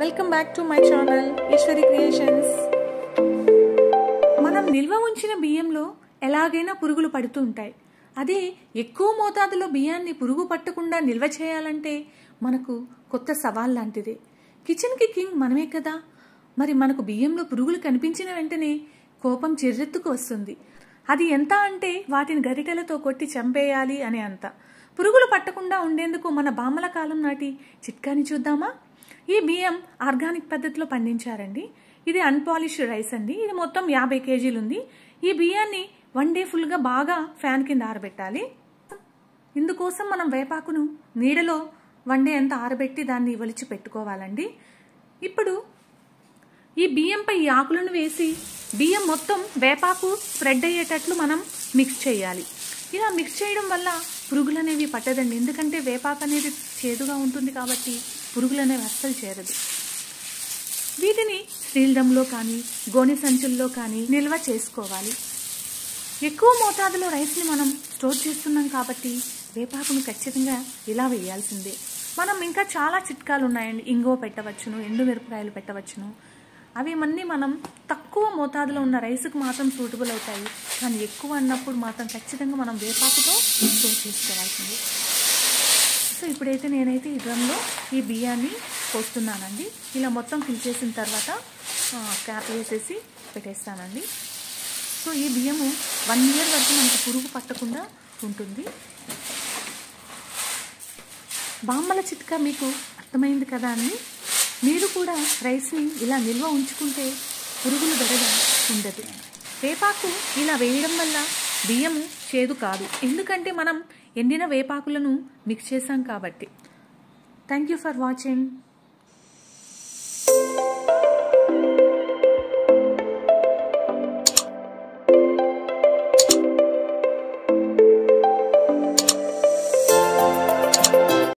Welcome back to my channel Eshwari creations. మనం నిల్వ ఉంచిన బియ్యంలో ఎలాగైనా పురుగులు పడుతూ ఉంటాయి. అదే ఎక్కువ మోతాదులో బియ్యాన్ని పురుగు పట్టకుండా నిల్వ చేయాలంటే మనకు కొత్త సవాల్ లాంటిదే. కిచెన్కి కింగ్ మనమే కదా. మరి మనకు బియ్యంలో పురుగులు కనిపించిన వెంటనే కోపం చిర్రెత్తుకు వస్తుంది. అది ఎంత అంటే వాటిని గరిటెలతో కొట్టి చంపేయాలి అనే అంత. పురుగులు పట్టకుండా ఉండేందుకు మన బామ్మల కాలం నాటి చిట్కాని చూద్దామా? ఈ బియ్యం ఆర్గానిక్ పద్ధతిలో పండించారండి. ఇది అన్పాలిష్డ్ రైస్ అండి. ఇది మొత్తం 50 కేజీలు ఉంది. ఈ బియ్యాన్ని 1 డే ఫుల్గా బాగా ఫ్యాన్ కింద ఆరబెట్టాలి. ఇందుకోసం మనం వేపాకును నీడలో 1 డే అంతా ఆరబెట్టి దాన్ని ఒలిచి పెట్టుకోవాలండి. ఇప్పుడు ఈ బియ్యంపై ఈ ఆకులను వేసి బియ్యం మొత్తం వేపాకు స్ప్రెడ్ అయ్యేటట్లు మనం మిక్స్ చేయాలి. ఇలా మిక్స్ చేయడం వల్ల పురుగులు అనేవి పట్టదండి. ఎందుకంటే వేపాకు అనేది చేదుగా ఉంటుంది కాబట్టి పురుగులు అనేవి అస్సలు చేరదు. వీటిని స్టీల్ డ్రమ్లో కానీ గోనె సంచుల్లో కానీ నిల్వ చేసుకోవాలి. ఎక్కువ మోతాదులో రైస్ని మనం స్టోర్ చేస్తున్నాం కాబట్టి వేపాకును ఖచ్చితంగా ఇలా వేయాల్సిందే. మనం ఇంకా చాలా చిట్కాలు ఉన్నాయండి. ఇంగువ పెట్టవచ్చును, ఎండుమిరపకాయలు పెట్టవచ్చును. అవి అన్నీ మనం తక్కువ మోతాదులో ఉన్న రైస్కి మాత్రం సూటబుల్ అవుతాయి. కానీ ఎక్కువ అన్నప్పుడు మాత్రం ఖచ్చితంగా మనం వేపాకుతో స్టోర్ చేసుకోవాల్సింది. సో ఇప్పుడైతే నేనైతే ఈ డ్రమ్లో ఈ బియ్యాన్ని పోస్తున్నానండి. ఇలా మొత్తం ఫిల్ చేసిన తర్వాత క్యాప్ వేసేసి పెట్టేస్తానండి. సో ఈ బియ్యము 1 ఇయర్ వరకు మనకు పురుగు పట్టకుండా ఉంటుంది. బామ్మల చిట్కా మీకు అర్థమైంది కదా అండి. మీరు కూడా రైస్ని ఇలా నిల్వ ఉంచుకుంటే పురుగులు బెడద ఉండదు. వేపాకు ఇలా వేయడం వల్ల బియ్యము చేదు కాదు. ఎందుకంటే మనం ఎండిన వేపాకులను మిక్స్ చేసాం కాబట్టి. Thank you for watching.